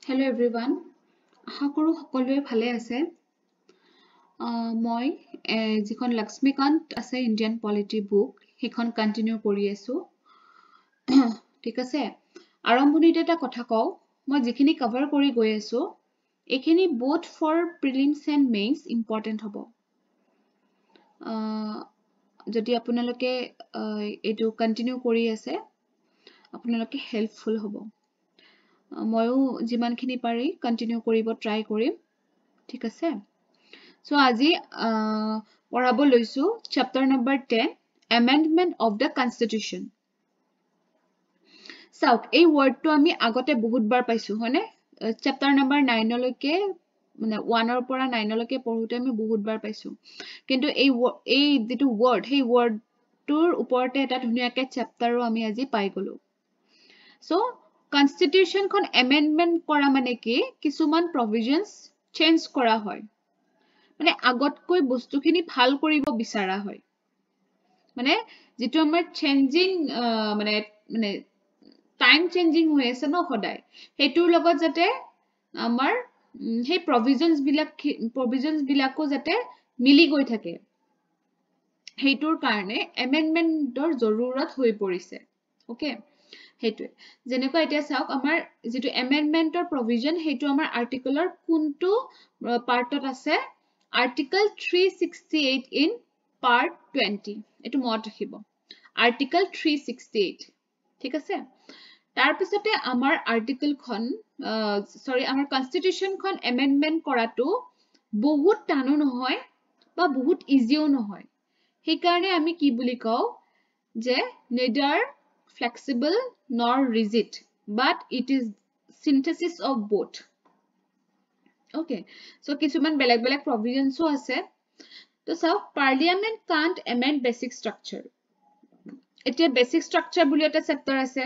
Hello everyone. আশা কৰো সকলোৱে ভালে আছে। মই যিখন লক্ষ্মীকান্ত আছে ইণ্ডিয়ান পলিটি বুক সেইখন কন্টিনিউ কৰি আছো। ঠিক আছে। আৰম্ভণিতে এটা কথা কওঁ, মই যিখিনি কভাৰ কৰি গৈ আছো এইখিনি both for prelims and mains important হ'ব। যদি আপোনালোকে এইটো কন্টিনিউ কৰি আছে আপোনালোকে হেল্পফুল হ'ব। ময়ো যিমানখিনি পাৰি কন্টিনিউ কৰিব ট্ৰাই কৰিম। ঠিক আছে। So আজি পঢ়াব লৈছো chapter number 10 amendment of the constitution. চাওক এই ওয়ার্ডটো আমি আগতে বহুত বাৰ পাইছো হয়নে? chapter number 9 লৈকে মানে 1 ৰ পৰা 9 লৈকে পঢ়োতে আমি বহুত বাৰ পাইছো। কিন্তু এই যেটো ওয়াৰ্ড সেই ওয়াৰ্ডটোৰ ওপৰতে এটা ধুনীয়াকে চেপ্টাৰও আমি আজি পাই গলো। So constitution খন amendment কৰা মানে কি কিছুমান provisions change কৰা হয়। মানে আগতকৈ বস্তুখিনি ভাল কৰিব বিচাৰা হয়। মানে যেটো আমাৰ চেঞ্জিং মানে টাইম চেঞ্জিং হৈ আছে ন সদায় হেতুৰ লগত যাতে আমাৰ সেই provisions বিলাকো যাতে মিলি গৈ থাকে হেতুৰ কাৰণে amendmentৰ জৰুৰত হৈ পৰিছে। ওকে হেতুৱে যেনেকৈ এতিয়া চাওক আমাৰ যেটো amendmentor provision হেতু আমাৰ আৰ্টিকলৰ কোনটো পাৰ্টত আছে Article 368 in part 20 এটো মনত ৰাখিব Article 368 ঠিক আছে। তাৰ পিছতে আমাৰ আৰ্টিকল খন আমাৰ কনস্টিটিউশন খন amendment কৰাটো বহুত টানো নহয় বা বহুত ইজিও নহয়। সেই কাৰণে আমি কি বুলি কওঁ যে neither flexible nor rigid but it is synthesis of both. Okay, so কিছুমান বেলেগ বেলেগ provisions আছে। তো চাওক parliament can't amend basic structure. এতিয়া basic structure বুলি এটা চেপ্টাৰ আছে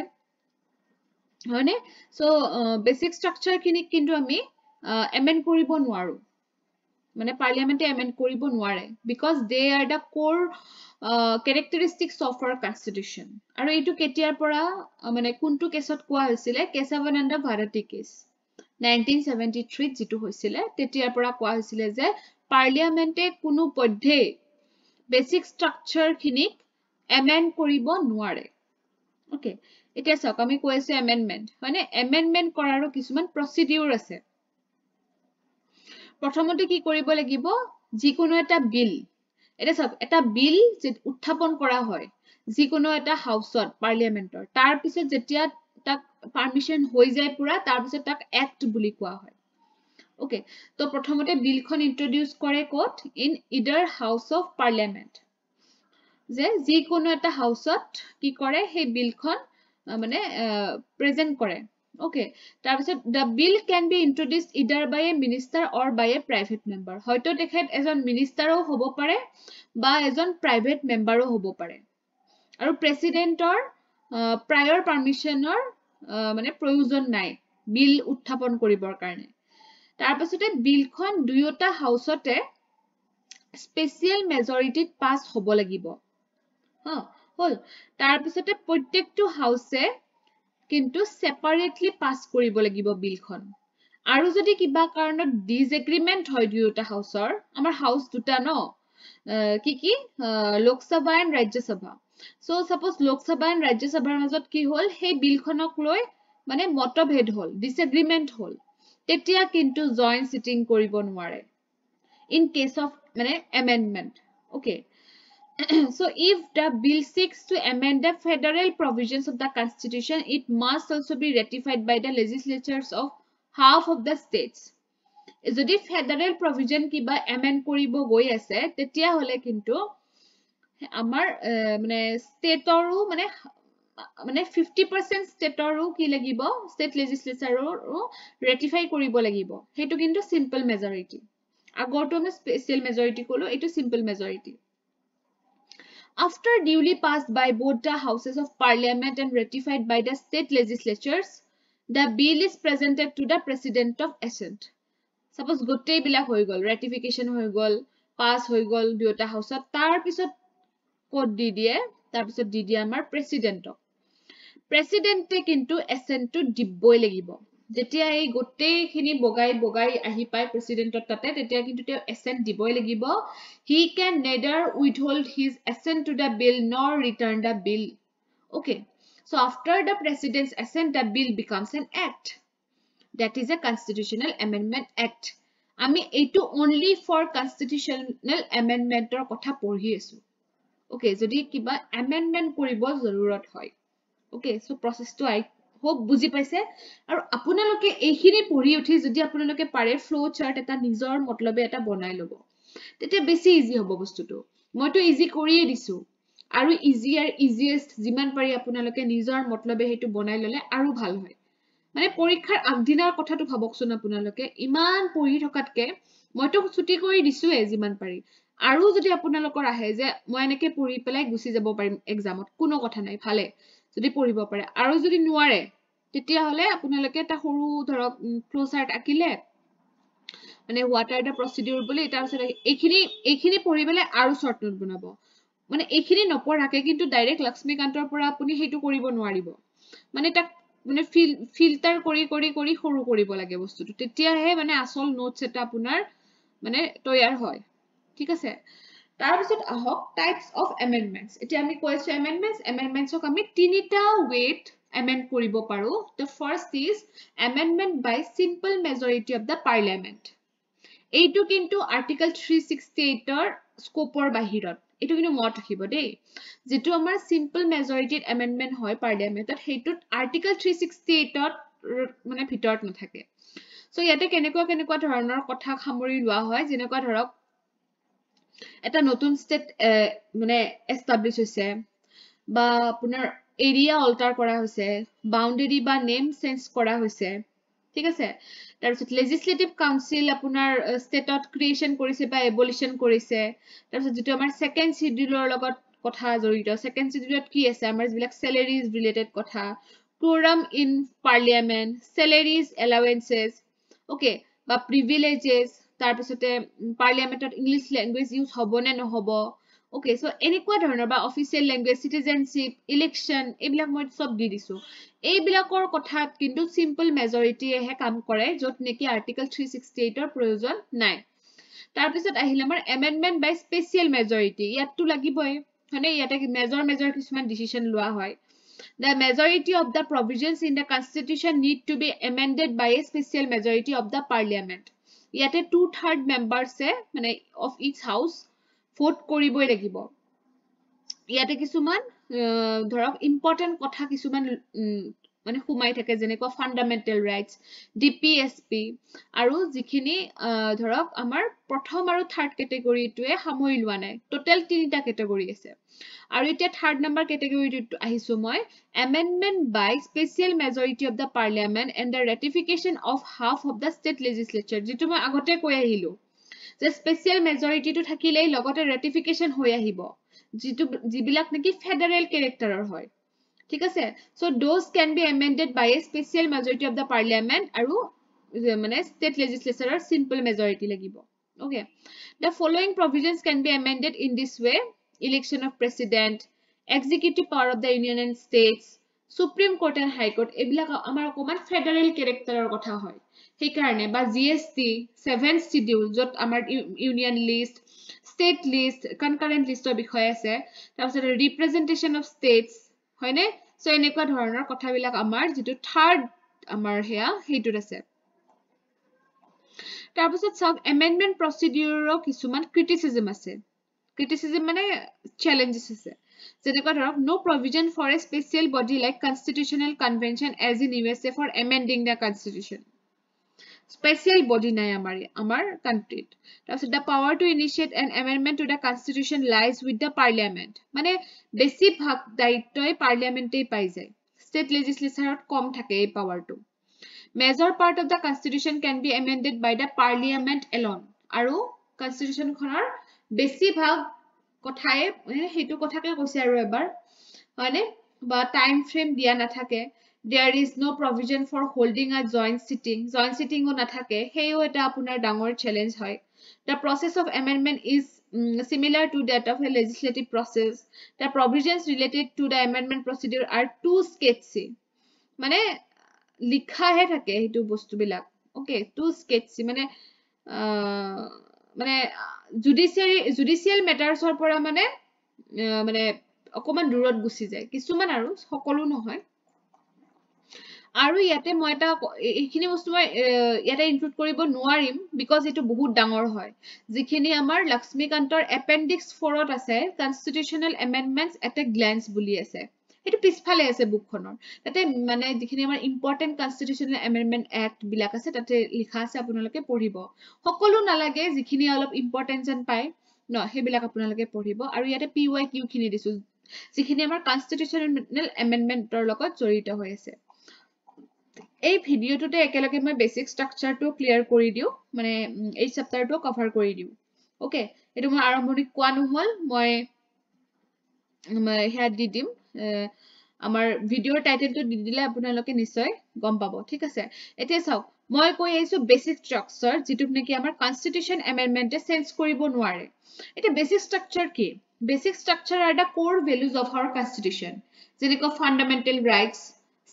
হয়নে? So basic structure খিনি কিন্তু আমি amend কৰিব নোৱাৰো। মানে parliament amend কৰিব নোৱাৰে because they are the core characteristics of our constitution. আৰু এইটো কেতিয়াৰ পৰা মানে কোনটো কেছত কোৱা হৈছিলে কেশৱানন্দ ভাৰতী কেছ 1973 যেটো হৈছিলে তেতিয়াৰ পৰা কোৱা হৈছিলে যে পাৰ্লিয়ামেন্টে কোনো পদ্ধে বেসিক স্ট্ৰাকচাৰ খিনিক amend কৰিব নোৱাৰে। ওকে এতিয়া চাওক আমি কৈ আছো amendment মানে amendment কৰাৰো কিছুমান প্ৰসিডিউৰ আছে। প্ৰথমতে কি কৰিব লাগিব যিকোনো এটা বিল এটা চাওক এটা বিল যে উত্থাপন কৰা হয় যিকোনো এটা হাউসত পাৰ্লিয়ামেন্টৰ তাৰ পিছত যেতিয়া তাক পাৰমিশন হৈ যায় পুৰা তাৰ পিছত তাক এক্ট বুলি কোৱা হয়। ওকে তো প্ৰথমতে বিলখন ইন্ট্ৰোডিউস কৰে quote in either house of parliament যে যিকোনো এটা হাউসত কি কৰে সেই বিলখন মানে প্ৰেজেন্ট কৰে। ওকে তাৰ পিছত the bill can be introduced either by a minister or by a private member. হয়তো তেখেত এজন মিনিষ্টাৰও হ'ব পাৰে বা এজন প্ৰাইভেট মেম্বাৰও হ'ব পাৰে। আৰু প্ৰেসিডেন্টৰ প্ৰায়ৰ পাৰমিশনৰ মানে প্ৰয়োজন নাই বিল উত্থাপন কৰিবৰ কাৰণে। তাৰ পিছতে বিলখন দুয়োটা হাউসতে স্পেশাল মেজৰিটিত পাস হ'ব লাগিব। হল তাৰ পিছতে প্ৰত্যেকটো হাউসে কিন্তু সেপাৰেটলি পাস কৰিব লাগিব বিলখন। আৰু যদি কিবা কাৰণত ডিসএগ্ৰিমেন্ট হয় দুয়োটা হাউসৰ আমাৰ হাউস দুটা ন কি Lok Sabha and Rajya Sabha. So suppose Lok Sabha and ৰাজ্যসভাৰ মাজত কি হল সেই বিলখনক লৈ মানে মতভেদ হল ডিসএগ্ৰিমেন্ট হল তেতিয়া কিন্তু জয়েন্ট সিটিং কৰিব নোৱাৰে in case of মানে amendment. Okay. So if the bill seeks to amend the federal provisions of the constitution it must also be ratified by the legislatures of half of the states. যদি federal provision কিবা amend কৰিব গৈ আছে তেতিয়া হলে কিন্তু আমাৰ মানে ষ্টেটৰো মানে 50% ষ্টেটৰো কি লাগিব ষ্টেট লেজিসলেচাৰৰো ratify কৰিব লাগিব হেতু কিন্তু simple majority। আগৰটো আমি স্পেশাল মেজৰিটি কলো এটো simple majority। After duly passed by both the houses of parliament and ratified by the state legislatures, the bill is presented to the president of assent. Suppose gottei bilak hoi gol, ratification hoi gol, pass hoi gol duota housat, tar pisot code di diye, tar pisot di diye amar president. President te kintu assent to dibboi lagibo. যেতিয়া এই গোটেইখিনি বগাই আহি পায় প্ৰেচিডেণ্টৰ তাতে তেতিয়া কিন্তু তেওঁ এছেণ্ট দিবই লাগিব he can neither withhold his assent to the bill nor return the bill okay so after the president's assent the bill becomes an act that is a constitutional amendment act আমি এইটো only for constitutional amendmentৰ কথা পঢ়ি আছো okay যদি কিবা amendment কৰিব জৰুৰত হয় okay so process to I hope বুজি পাইছে আৰু আপোনালোকে এইখিনি পঢ়ি উঠি যদি আপোনালোকে পাৰে ফ্লো চাৰ্ট এটা নিজৰ মতলবে এটা বনাই লব তেতিয়া বেছি ইজি হ'ব বস্তুটো মইতো ইজি কৰিয়ে দিছো আৰু ইজিয়েষ্ট যিমান পাৰি আপোনালোকে নিজৰ মতলবে হেতু বনাই ললে আৰু ভাল হয় মানে পৰীক্ষাৰ আগদিনাৰ কথাটো ভাবকচোন আপোনালোকে ইমান পঢ়ি থকাতকে মইতো ছুটি কৰি দিছোৱে যিমান পাৰি আৰু যদি আপোনালোকৰ আহে যে মই এনেকে পঢ়ি পেলাই গুছি যাব পাৰিম এক্সামত কোনো কথা নাই ভালে যদি পঢ়িব পাৰে আৰু যদি নোৱাৰে তেতিয়া হলে আপোনালোকে এটা সৰু ধৰক ফ্লো চাৰ্ট আকিলে মানে what are the procedure বুলি তাৰ পিছত এইখিনি পঢ়ি পেলাই আৰু শৰ্ট নোট বনাব মানে এইখিনি নপঢ়াকে কিন্তু ডাইৰেক্ট লক্ষ্মীকান্তৰ পৰা আপুনি হেতু কৰিব নোৱাৰিব মানে তাক মানে ফিল্টাৰ কৰি সৰু কৰিব লাগে বস্তুটো তেতিয়াহে মানে আসল নোটছ এটা আপোনাৰ মানে তৈয়াৰ হয় ঠিক আছে তাৰ পিছত আহক টাইপস অফ এমেন্ডমেন্টস এতিয়া আমি কৈছো এমেন্ডমেন্টছক আমি তিনিটা ওয়েট amend কৰিব পাৰো the first is amendment by simple majority of the parliament এইটো কিন্তু আৰ্টিকল 368 ৰ স্কোপৰ বাহিৰত এইটো কিন্তু মত ৰাখিব দেই যেটো আমাৰ সিম্পল মেজৰিটিত এমেন্ডমেন্ট হয় পাৰ্লিয়ামেন্টত হেতুত আৰ্টিকল 368 ত মানে ভিতৰত নাথাকে সো ইয়াতে কেনেকুৱা ধৰণৰ কথা সামৰি লোৱা হয় যেনেকুৱা ধৰক এটা নতুন ষ্টেট মানে এস্টাবলিশ হৈছে বা আপোনাৰ এৰিয়া অল্টাৰ কৰা হৈছে বাউন্ডাৰী বা নেম চেঞ্জ কৰা হৈছে ঠিক আছে তাৰ পিছত লেজিসলেটিভ কাউন্সিল আপোনাৰ ষ্টেটত ক্ৰিয়েচন কৰিছে বা এবলিশন কৰিছে তাৰ পিছত যেটো আমাৰ সেকেন্ড শিডিউলৰ লগত কথা জড়িত সেকেন্ড শিডিউলত কি আছে আমাৰ যিবিলাক স্যালাৰিজ ৰিলেটেড কথা quorum in parliament salaries allowances okay বা privileges তাৰ পিছতে পাৰ্লিয়ামেন্টত ইংলিশ ল্যাঙ্গুৱেজ ইউজ হ'ব নে নহব okay so এনেকুৱা ধৰণৰ বা অফিচিয়েল ল্যাঙ্গুৱেজ সিটিজেনশিপ ইলেকশন এইবিলাক মই সব দি দিছো এইবিলাকৰ কথাত কিন্তু সিম্পল মেজৰিটিয়েহে কাম কৰে যত নেকি আৰ্টিকল 368 ৰ প্ৰয়োজন নাই তাৰ পিছত আহিল আমাৰ এমেন্ডমেন্ট বাই স্পেশাল মেজৰিটি ইয়াতটো লাগিবই মানে ইয়াতে মেজৰ কিছুমান ডিসিশন লোৱা হয় The majority of the provisions in the constitution need to be amended by a special majority of the parliament. Yate 2/3 members মানে of each house vote কৰিবই লাগিব ইয়াতে কিছুমান ধৰক ইম্পৰ্টেন্ট কথা কিছুমান মানে সুমাই থাকে যেনেকুৱা ফান্ডামেন্টাল ৰাইটস ডিপিএসপি আৰু যিখিনি ধৰক আমাৰ প্ৰথম আৰু থাৰ্ড ক্যাটেগৰীটোৱে সামৰি লোৱা নাই টোটাল তিনিটা ক্যাটেগৰী আছে আৰু এতিয়া থাৰ্ড নম্বৰ ক্যাটেগৰীটো আহিছো মই amendment by special majority of the parliament and the ratification of half of the state legislature যেটো মই আগতে কৈ আহিলো যে স্পেশাল মেজৰিটিটো থাকিলেই লগতে ৰেটিফিকেশন হৈ আহিব যেটো যিবিলাক নেকি ফেডাৰেল ক্যাৰেক্টাৰৰ হয় ঠিক আছে so those can be amended by a special majority of the parliament আৰু মানে state legislature ৰ simple majority লাগিব okay the following provisions can be amended in this way election of president executive power of the union and states supreme court and high court এইবিলাক আমাৰ অকমান federal ক্যাৰেক্টাৰৰ কথা হয় সেই কাৰণে বা জিএসটি 7th শিডিউল যত আমাৰ union list state list concurrent listor বিষয় আছে তাৰপিছত representation of states হয়নে সো এনেকুৱা ধৰণৰ কথাবিলাক আমাৰ যেটো থাৰ্ড আমাৰ হেয়া হেতুত আছে তাৰপিছত সব এমেন্ডমেন্ট প্ৰসিডিউৰৰ কিছুমান ক্ৰিটিসিজম আছে ক্ৰিটিসিজম মানে চ্যালেঞ্জেস আছে যেনেকুৱা ধৰক no provision for a special body like constitutional convention as in USA for amending the constitution special body নাই আমাৰ countryত তাৰপিছত the power to initiate an amendment to the constitution lies with the parliament মানে বেছি ভাগ দায়িত্বই পাৰ্লিয়ামেন্টেই পাই যায় state legislatureত কম থাকে এই পাৱাৰটো major part of the constitution can be amended by the parliament alone আৰু constitution খনৰ বেছি ভাগ কথাই হেতু কথাকে কৈছে আৰু এবাৰ হয়নে বা টাইম ফ্ৰেম দিয়া নাথাকে there is no provision for holding a joint sitting ও নাথাকে হেয়ো এটা আপোনাৰ ডাঙৰ চ্যালেঞ্জ হয় the process of amendment is similar to that of a legislative process the provisions related to the amendment procedure are too sketchy মানে লিখাহে থাকে হেতু বস্তুবিলাক okay two স্কেটসি মানে জুডিচিয়েল মেটাৰ্ছৰ পৰা মানে অকমান দূৰত গুচি যায় কিছুমান আৰু সকলো নহয় আৰু ইয়াতে মই এটা এইখিনি বস্তু মই ইয়াতে ইনক্লুড কৰিব নোৱাৰিম বিকজ এইটো বহুত ডাঙৰ হয় যিখিনি আমাৰ লক্ষ্মীকান্তৰ এপেণ্ডিক্স 4ত আছে কনষ্টিটিউচনেল এমেণ্ডমেণ্টছ এট এ গ্লেন্স বুলি আছে সেইটো পিছফালে আছে বুকখনৰ তাতে মানে যিখিনি আমাৰ ইম্পৰ্টেন্ট কনষ্টিটিউচনেল এমেণ্ডমেণ্ট এক্ট বিলাক আছে তাতে লিখা আছে আপোনালোকে পঢ়িব সকলো নালাগে যিখিনি অলপ ইম্পৰ্টেন্ট যেন পায় ন সেইবিলাক আপোনালোকে পঢ়িব আৰু ইয়াতে PYQ খিনি দিছো যিখিনি আমাৰ কনষ্টিটিউচনেল এমেণ্ডমেণ্টৰ লগত জড়িত হৈ আছে এই ভিডিওটোতে একেলগে মই বেসিক স্ট্ৰাকচাৰটো ক্লিয়াৰ কৰি দিও মানে এই চেপ্টাৰটো কভাৰ কৰি দিও ওকে এটো মই আৰম্ভণিত কোৱা নহল মই হেয়া দি দিম আমাৰ ভিডিওৰ টাইটেলটো দি দিলে আপোনালোকে নিশ্চয় গম পাব ঠিক আছে এতিয়া চাওক মই কৈ আইছো বেসিক স্ট্ৰাকচাৰ যেটোক নেকি আমাৰ কনষ্টিটিউচন এমেণ্ডমেণ্টে চেঞ্জ কৰিব নোৱাৰে এটা বেসিক স্ট্ৰাকচাৰ কি বেসিক স্ট্ৰাকচাৰ আৰ দা কোৰ ভ্যালুজ অফ आवर কনষ্টিটিউচন যেনেকৈ ফান্ডামেন্টাল ৰাইটস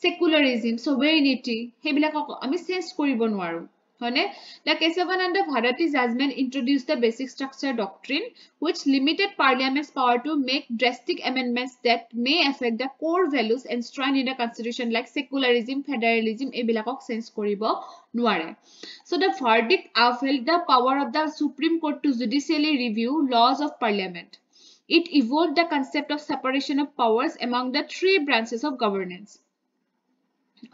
secularism sovereignty হেবিলাকক আমি চেঞ্জ কৰিব নোৱাৰো হয়নে the Kesavananda Bharati judgment introduced the basic structure doctrine which limited parliament's power to make drastic amendments that may affect the core values enshrined in the constitution like secularism federalism ebilakok change koribo নোৱাৰে so the verdict upheld the power of the Supreme Court to judicially review laws of parliament it evoked the concept of separation of powers among the three branches of governance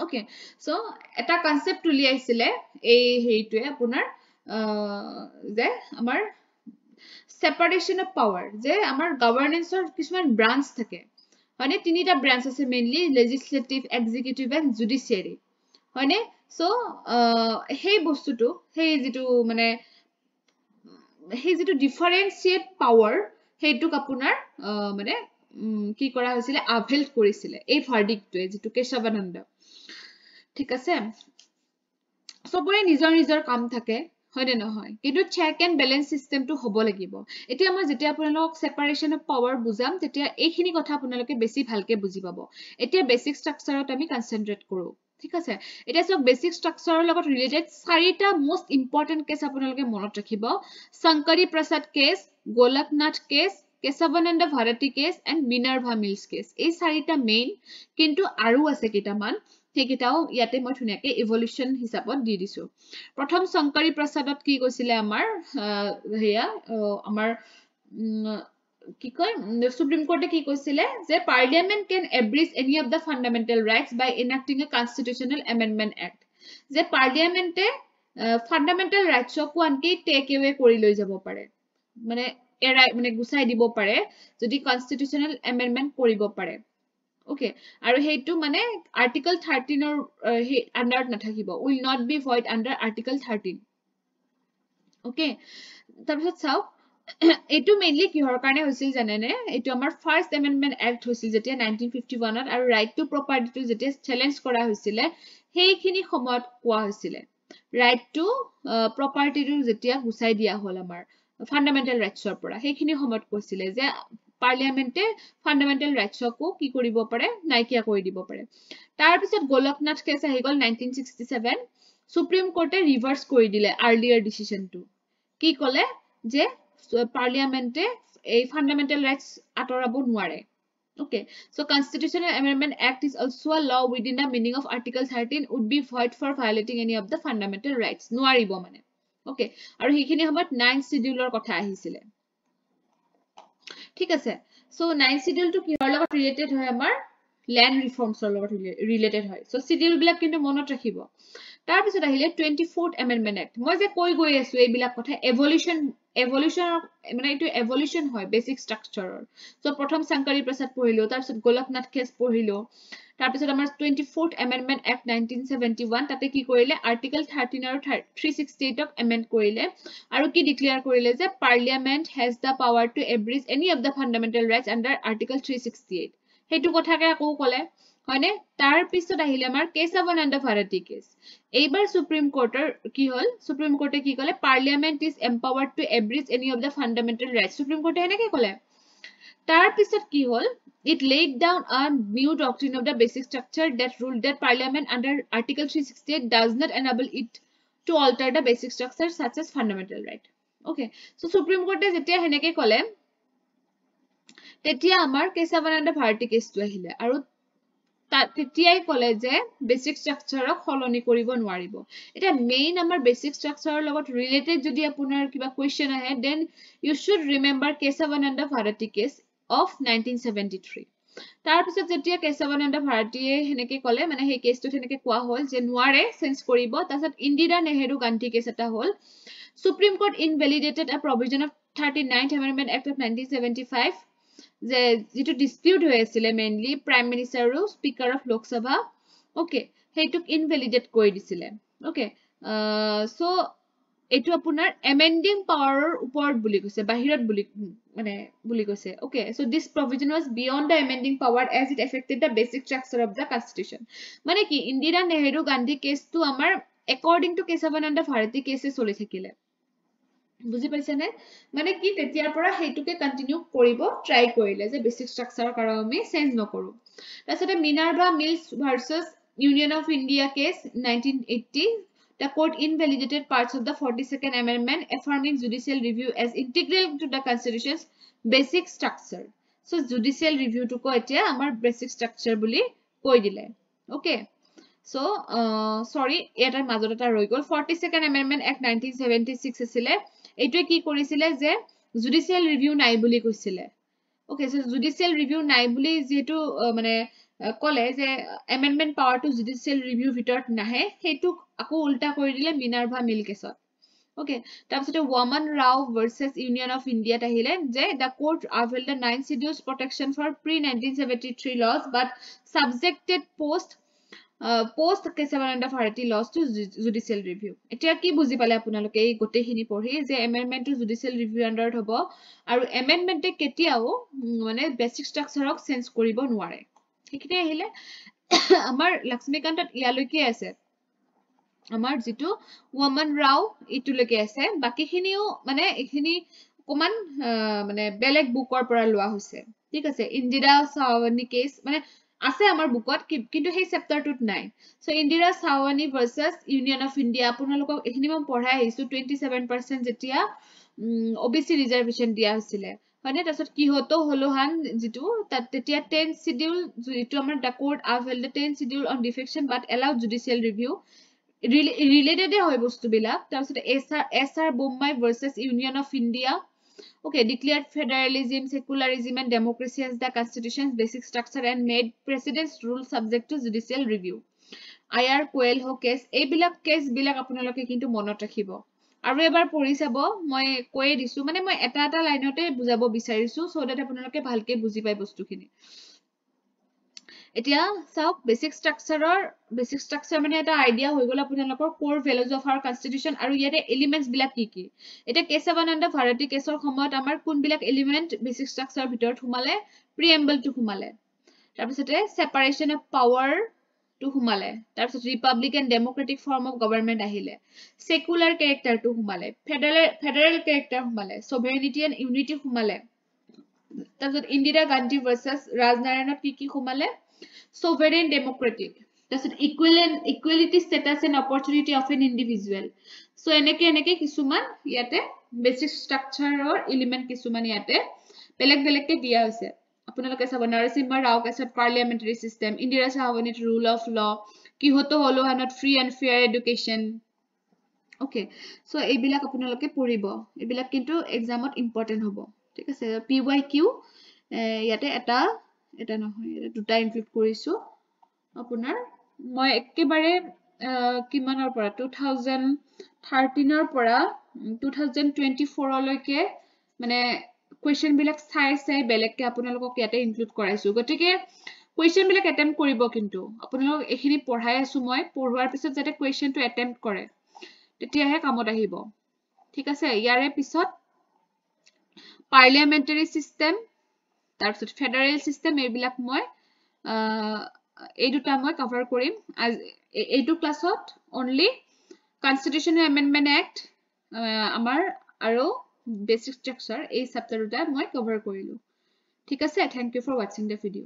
okay so eta concept uliaisile ei heitue apunar je amar separation of power je amar governance or kisman branch thake hone tinita branch ase mainly legislative executive and judiciary hone so hei bostu to hei jitu mane hei jitu differentiate power heituk apunar mane কি কৰা হৈছিল আভেল কৰিছিল এই ভাৰ্ডিক্টটোৱে যেটো কেশৱানন্দ ঠিক আছে সবৰে নিজৰ নিজৰ কাম থাকে হয়নে নহয় কিন্তু চেক এন্ড ব্যালেন্স সিস্টেমটো হ'ব লাগিব এতিয়া মই যেতিয়া আপোনালোক সেপাৰেশন অফ পাৱাৰ বুজাম তেতিয়া এইখিনি কথা আপোনালোকে বেছি ভালকে বুজি পাব এতিয়া বেসিক স্ট্ৰাকচাৰত আমি কনসেন্ট্ৰেট কৰো ঠিক আছে এটা সব বেসিক স্ট্ৰাকচাৰৰ লগত ৰিলেটেড চাৰিটা মোস্ট ইম্পৰ্টেন্ট কেস আপোনালোকে মনত ৰাখিব Shankari Prasad case Golaknath case Kesavananda Bharati case and Minerva Mills case এই চাৰিটা মেইন কিন্তু আৰু আছে কেইটামান হেকিটাও ইয়াতে মই ধুনিয়াকে ইভলিউশন হিচাপত দি দিছো প্ৰথম শংকৰী প্ৰসাদত কি কৈছিলে আমাৰ হেয়া আমাৰ কি কয় সুপ্ৰিম কোৰ্টে কি কৈছিলে যে parliament can abridge any of the fundamental rights by enacting a constitutional amendment act যে পাৰ্লিয়ামেন্টে ফান্ডামেন্টাল ৰাইটছক আনকি টেক এৱে কৰি লৈ যাব পাৰে মানে এৰাই মানে গুছাই দিব পাৰে যদি কনষ্টিটিউচনেল এমেণ্ডমেন্ট কৰিব পাৰে ওকে আৰু হেইটো মানে আৰ্টিকল 13 ৰ আন্ডাৰত নাথাকিব will not be void under article 13 okay তাৰপিছত চাও এটো মেইনলি কিহৰ কাৰণে হৈছিল জানেনে এটো আমাৰ ফাৰ্স্ট এমেণ্ডমেন্ট এক্ট হৈছিল যেতিয়া 1951 ত আৰু ৰাইট টু প্ৰপাৰ্টিটো যেতিয়া চ্যালেঞ্জ কৰা হৈছিল হেইখিনি সময়ত কোৱা হৈছিল ৰাইট টু প্ৰপাৰ্টিটো যেতিয়া গুছাই দিয়া হল আমাৰ ফান্ডামেন্টাল ৰাইটছৰ পৰা হেইখিনি সময়ত কৈছিল যে পাৰ্লিয়ামেন্টে ফান্ডামেন্টাল ৰাইটছকো কি কৰিব পাৰে নাইকিয়া কৰি দিব পাৰে তাৰ পিছত গোলকনাথ কেছ আহি গল 1967 সুপ্ৰিম কোৰ্টে ৰিভাৰ্স কৰি দিলে আৰ্লিয়াৰ ডিসিশনটো কি কলে যে পাৰ্লিয়ামেন্টে এই ফান্ডামেন্টাল ৰাইটছ আতৰাব নোৱাৰে okay so constitutional amendment act is also a law within the meaning of article 13 would be void for violating any of the fundamental rights নোৱাৰিব মানে okay আৰু হেখিনি সময়ত 9 শিডিউলৰ কথা আহিছিল ঠিক আছে সো 9 শিডিউল টু কিহৰ লগত ৰিলেটেড হয় আমাৰ ল্যান্ড ৰিফৰ্মছৰ লগত ৰিলেটেড হয় সো শিডিউল বিলাক কিন্তু মনত ৰাখিব তাৰ পিছত আহিলে 24th এমেণ্ডমেন্ট এক্ট মই যে কৈ গৈ আছো এই বিলাক কথা এভলিউশন মানে এটো এভলিউশন হয় বেসিক স্ট্ৰাকচাৰৰ সো প্ৰথম শংকৰী প্ৰসাদ পঢ়িলো তাৰ পিছত গোলকনাথ কেছ পঢ়িলো তাৰ পিছত আমাৰ 24th এমেণ্ডমেন্ট এক্ট 1971 তাতে কি কৰিলে আৰ্টিকল 13 আৰু 368 ক এমেণ্ড কৰিলে আৰু কি ডিক্লেয়াৰ কৰিলে যে parliament has the power to abridge any of the fundamental rights under article 368 হেতু কথাকে আকৌ কলে হয়নে তাৰ পিছত আহিলে আমাৰ কেশৱানন্দ ভাৰতী কেছ এইবাৰ সুপ্ৰিম কোৰ্টৰ কি হল সুপ্ৰিম কোৰ্টে কি কলে parliament is empowered to abridge any of the fundamental rights supreme কোৰ্টে এনেকে কলে তাৰ পিছত কি হল it laid down a new doctrine of the basic structure that ruled that parliament under article 368 does not enable it to alter the basic structure such as fundamental right okay so supreme court যেতিয়া হেনেকে কলে তেতিয়া আমাৰ কেশৱানন্দ ভাৰতী কেছটো আহিলে আৰু তেতিয়াই কলে যে বেসিক স্ট্ৰাকচাৰক সলনি কৰিব নোৱাৰিব এটা মেইন আমাৰ বেসিক স্ট্ৰাকচাৰৰ লগত ৰিলেটেড যদি আপোনাৰ কিবা কোৱেশ্চন আহে then you should remember Kesavananda Bharati case of 1973 তাৰ পিছত যেতিয়া কেশৱানন্দ ভাৰতীয়ে হেনেকে কলে মানে সেই কেছটো হেনেকে কোৱা হল যে নোৱাৰে চেঞ্জ কৰিব তাৰপিছত ইন্দিৰা নেহেৰু গান্ধী কেছ এটা হল supreme court invalidated a provision of 39th amendment act of 1975 যে যেটো ডিসপিউট হৈ আছিল মেইনলি প্ৰাইম মিনিষ্টাৰ আৰু স্পিকাৰ অফ লোকসভা ওকে হেইটোক ইনভ্যালিডেট কৰি দিছিল ওকে সো এটো আপোনাৰ এমেন্ডিং পাৱাৰৰ ওপৰত বুলি কৈছে বাহিৰত বুলি মানে বুলি কৈছে okay so this provision was beyond the amending power as it affected the basic structure of the constitution মানে কি ইন্দিৰা নেহেৰু গান্ধী কেছটো আমাৰ according to কেশৱানন্দ ভাৰতী কেছে চলি থাকিলে বুজি পাইছে নে মানে কি তেতিয়াৰ পৰা হেইটোকে কন্টিনিউ কৰিব ট্ৰাই কৰিলে যে বেসিক স্ট্ৰাকচাৰৰ কাৰণ আমি চেঞ্জ নকৰো তাৰপিছতে Minerva Mills versus union of India case 1980 the court invalidated parts of the 42nd amendment affirming judicial review as integral to the constitution's basic structure so judicial review to ko etia amar basic structure buli koi dile okay so sorry eta majot eta roi gol 42nd amendment act 1976 asile etue ki korisile je judicial review nai buli koisile okay so judicial review nai buli jetu mane কলে যে amendment power to judicial review ভিতৰত নাহে হেতুক আকো উল্টা কৰি দিলে Minerva মিল কেছত okay তাৰপিছতে Oman Rao versus union of India আহিলে যে the court upheld the 9 schedules protection for pre 1973 laws but subjected post Keshavananda Bharati laws to judicial review এতিয়া কি বুজি পালে আপোনালোকে এই গটেখিনি পঢ়ি যে amendment to judicial review আন্ডাৰত হ'ব আৰু amendment কেতিয়াও মানে বেসিক স্ট্ৰাকচাৰক চেঞ্জ কৰিব নোৱাৰে ঠিকতে আহিলে আমাৰ লক্ষ্মীকান্তত ইয়ালৈকে আছে আমাৰ যেটো ওমান ৰাও ইটুলৈকে আছে বাকিখিনিও মানে এখিনি কমান মানে বেলেগ বুকৰ পৰা লোৱা হৈছে ঠিক আছে ইন্দিৰা সাৱনী কেছ মানে আছে আমাৰ বুকত কিন্তু সেই চেপ্টাৰটোত নাই so Indira Sawhney versus union of India আপোনালোকক এখিনি মই পঢ়াই আহিছো 27% যেতিয়া ওবিসি ৰিজাৰ্ভেশন দিয়া হৈছিল মানে তাৰছত কি হতো হলো হান যেটো তাত তেতিয়া 10 শিডিউল যেটো আমাৰ the court upheld the 10 schedule on defection but allowed judicial review related হয় বস্তুবিলাক তাৰছত SR Bombay versus Union of India okay declared federalism secularism and democracy as the constitution's basic structure and made precedents rule subject to judicial review IR Coelho case এইবিলাক cash বিলাক আপোনালোকে কিন্তু মনত ৰাখিব আৰু এবাৰ পঢ়ি চাব মই কৈ দিছো মানে মই এটা এটা লাইনতে বুজাব বিচাৰিছো সো দ্যাট আপোনালোকে ভালকে বুজি পায় বস্তুখিনি এতিয়া চাওক বেসিক স্ট্ৰাকচাৰ মানে এটা আইডিয়া হৈ গল আপোনালোকৰ কোৰ ভ্যালুজ অফ आवर কনস্টিটিউশন আৰু ইয়াতে এলিমেন্টস বিলাক কি কি এটা কেশৱানন্দ ভাৰতী কেছৰ সময়ত আমাৰ কোন বিলাক এলিমেন্ট বেসিক স্ট্ৰাকচাৰ ভিতৰত সোমালে প্ৰিএম্বল টু সোমালে তাৰ পিছতে সেপাৰেশন অফ পাৱাৰ টু সোমালে তাৰ পিছত Republican democratic form of government আহিলে সেকুলাৰ ক্যাৰেক্টাৰ টু সোমালে ফেডাৰেল ক্যাৰেক্টাৰ সোমালে সভাৰেনিটি এণ্ড ইউনিটি সোমালে তাৰ পিছত ইন্দিৰা গান্ধী ভাৰ্চেছ ৰাজনাৰায়ণত কি সোমালে sovereign democratic that's it equality status and opportunity of an individual so eneke kisuman yate basic structure or element kisuman yate beleg ke dia hoise আপোনালোকে চাব Narasimha Rao কেছত parliamentary system Indira সাৱনীত rule of law কি হতো হলো হানত free and fair education okay so এইবিলাক আপোনালোকে পঢ়িব এইবিলাক কিন্তু এক্সামত ইম্পৰ্টেন্ট হ'ব ঠিক আছে pyq ইয়াতে এটা নহয় এটা দুটা ইনক্লুড কৰিছো আপোনাৰ মই একেবাৰে কিমানৰ পৰা 2013 ৰ পৰা 2024 লৈকে মানে কোৱেশ্চন বিলাক চাই বেলেগকে আপোনালোকক ইয়াতে ইনক্লুড কৰাইছো গতিকে কোৱেশ্চন বিলাক অ্যাটেম্প কৰিব কিন্তু আপোনালোক এখিনি পঢ়াই আছো মই পঢ়োৱাৰ পিছত যাতে কোৱেশ্চনটো অ্যাটেম্প কৰে তেতিয়াহে কামত আহিব ঠিক আছে ইয়াৰে পিছত পাৰ্লিয়ামেন্টাৰী সিস্টেম তাৰপিছত ফেডাৰেল সিস্টেম এইবিলাক মই এই দুটা মই কভাৰ কৰিম এইটো ক্লাছত অনলি কনস্টিটিউশনাল এমেন্ডমেন্ট এক্ট আমাৰ আৰু বেসিক স্ট্ৰাকচাৰ এই চেপ্টাৰ দুটা মই কভাৰ কৰিলো ঠিক আছে, thank you for watching the video.